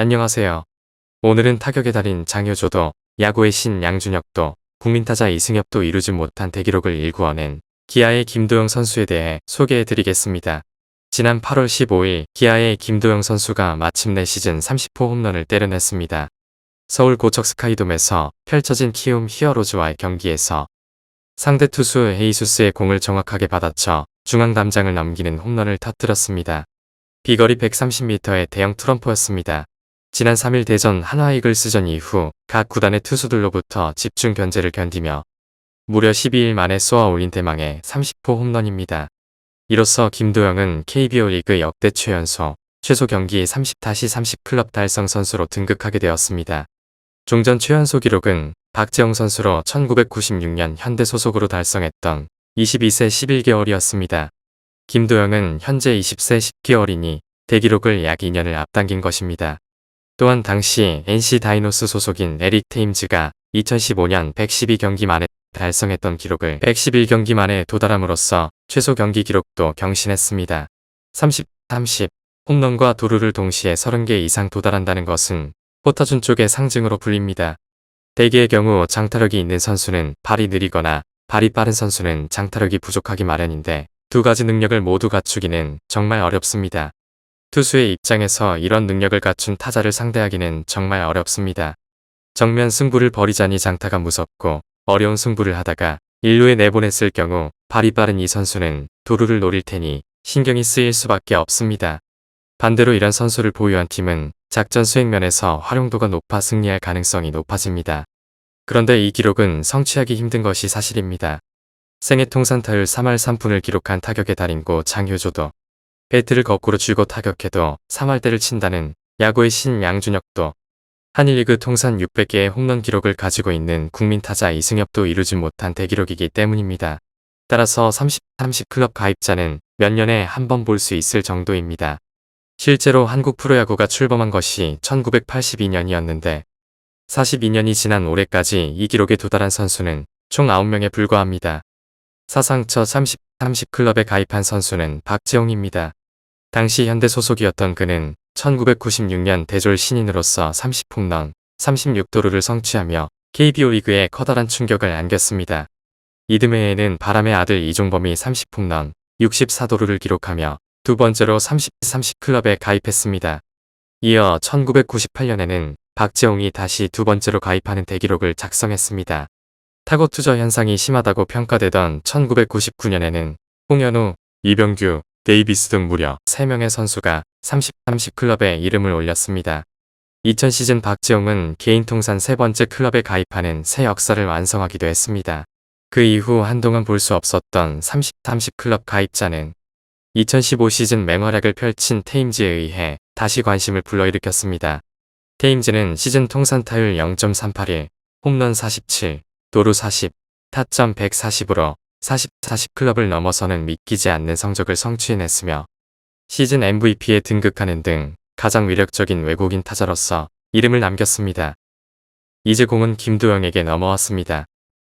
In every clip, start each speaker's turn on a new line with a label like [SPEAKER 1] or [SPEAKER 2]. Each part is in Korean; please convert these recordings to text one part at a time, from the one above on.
[SPEAKER 1] 안녕하세요. 오늘은 타격의 달인 장효조도, 야구의 신 양준혁도, 국민타자 이승엽도 이루지 못한 대기록을 일구어낸 기아의 김도영 선수에 대해 소개해드리겠습니다. 지난 8월 15일 기아의 김도영 선수가 마침내 시즌 30호 홈런을 때려냈습니다. 서울 고척 스카이돔에서 펼쳐진 키움 히어로즈와의 경기에서 상대 투수 헤이수스의 공을 정확하게 받아쳐 중앙 담장을 넘기는 홈런을 터뜨렸습니다. 비거리 130m의 대형 트럼프였습니다. 지난 3일 대전 한화 이글스전 이후 각 구단의 투수들로부터 집중 견제를 견디며 무려 12일 만에 쏘아 올린 대망의 30호 홈런입니다. 이로써 김도영은 KBO 리그 역대 최연소 최소 경기 30-30 클럽 달성 선수로 등극하게 되었습니다. 종전 최연소 기록은 박재홍 선수로 1996년 현대 소속으로 달성했던 22세 11개월이었습니다. 김도영은 현재 20세 10개월이니 대기록을 약 2년을 앞당긴 것입니다. 또한 당시 NC 다이노스 소속인 에릭 테임즈가 2015년 112경기 만에 달성했던 기록을 111경기 만에 도달함으로써 최소 경기 기록도 경신했습니다. 30 홈런과 도루를 동시에 30개 이상 도달한다는 것은 포타준 쪽의 상징으로 불립니다. 대개의 경우 장타력이 있는 선수는 발이 느리거나 발이 빠른 선수는 장타력이 부족하기 마련인데 두 가지 능력을 모두 갖추기는 정말 어렵습니다. 투수의 입장에서 이런 능력을 갖춘 타자를 상대하기는 정말 어렵습니다. 정면 승부를 벌이자니 장타가 무섭고 어려운 승부를 하다가 1루에 내보냈을 경우 발이 빠른 이 선수는 도루를 노릴 테니 신경이 쓰일 수밖에 없습니다. 반대로 이런 선수를 보유한 팀은 작전 수행 면에서 활용도가 높아 승리할 가능성이 높아집니다. 그런데 이 기록은 성취하기 힘든 것이 사실입니다. 생애 통산 타율 3할 3푼을 기록한 타격의 달인고 장효조도, 배트를 거꾸로 쥐고 타격해도 3할대를 친다는 야구의 신 양준혁도, 한일리그 통산 600개의 홈런 기록을 가지고 있는 국민타자 이승엽도 이루지 못한 대기록이기 때문입니다. 따라서 30 클럽 가입자는 몇 년에 한 번 볼 수 있을 정도입니다. 실제로 한국 프로야구가 출범한 것이 1982년이었는데 42년이 지난 올해까지 이 기록에 도달한 선수는 총 9명에 불과합니다. 사상 첫 30 클럽에 가입한 선수는 박재홍입니다. 당시 현대 소속이었던 그는 1996년 대졸 신인으로서 30홈런, 36도루를 성취하며 KBO 리그에 커다란 충격을 안겼습니다. 이듬해에는 바람의 아들 이종범이 30홈런, 64도루를 기록하며 두 번째로 30 클럽에 가입했습니다. 이어 1998년에는 박재홍이 다시 두 번째로 가입하는 대기록을 작성했습니다. 타고 투저 현상이 심하다고 평가되던 1999년에는 홍현우, 이병규, 데이비스 등 무려 3명의 선수가 30 클럽에 이름을 올렸습니다. 2000 시즌 박재홍은 개인 통산 세 번째 클럽에 가입하는 새 역사를 완성하기도 했습니다. 그 이후 한동안 볼 수 없었던 30 클럽 가입자는 2015 시즌 맹활약을 펼친 테임즈에 의해 다시 관심을 불러일으켰습니다. 테임즈는 시즌 통산 타율 0.381, 홈런 47, 도루 40, 타점 140으로 40 클럽을 넘어서는 믿기지 않는 성적을 성취해냈으며 시즌 MVP에 등극하는 등 가장 위력적인 외국인 타자로서 이름을 남겼습니다. 이제 공은 김도영에게 넘어왔습니다.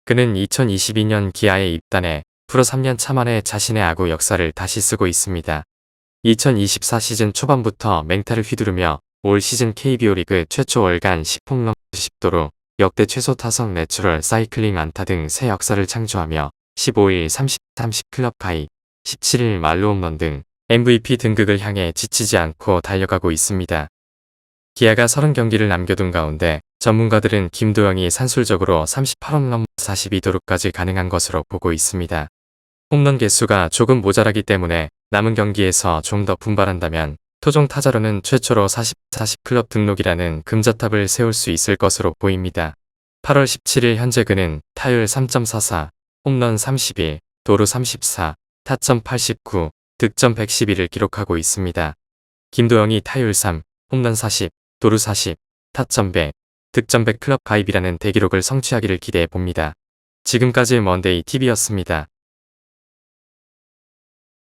[SPEAKER 1] 그는 2022년 기아에 입단해 프로 3년 차 만에 자신의 야구 역사를 다시 쓰고 있습니다. 2024 시즌 초반부터 맹타를 휘두르며 올 시즌 KBO 리그 최초 월간 10홈런 10도루, 역대 최소 타석 내추럴 사이클링 안타 등 새 역사를 창조하며 15일 30 클럽 가입, 17일 말로 홈런 등 MVP 등극을 향해 지치지 않고 달려가고 있습니다. 기아가 30경기를 남겨둔 가운데 전문가들은 김도영이 산술적으로 38홈런 42도루까지 가능한 것으로 보고 있습니다. 홈런 개수가 조금 모자라기 때문에 남은 경기에서 좀 더 분발한다면 토종 타자로는 최초로 40 클럽 등록이라는 금자탑을 세울 수 있을 것으로 보입니다. 8월 17일 현재 그는 타율 3.44, 홈런 31, 도루 34, 타점 89, 득점 111을 기록하고 있습니다. 김도영이 타율 3, 홈런 40, 도루 40, 타점 100, 득점 100 클럽 가입이라는 대기록을 성취하기를 기대해 봅니다. 지금까지 먼데이 TV였습니다.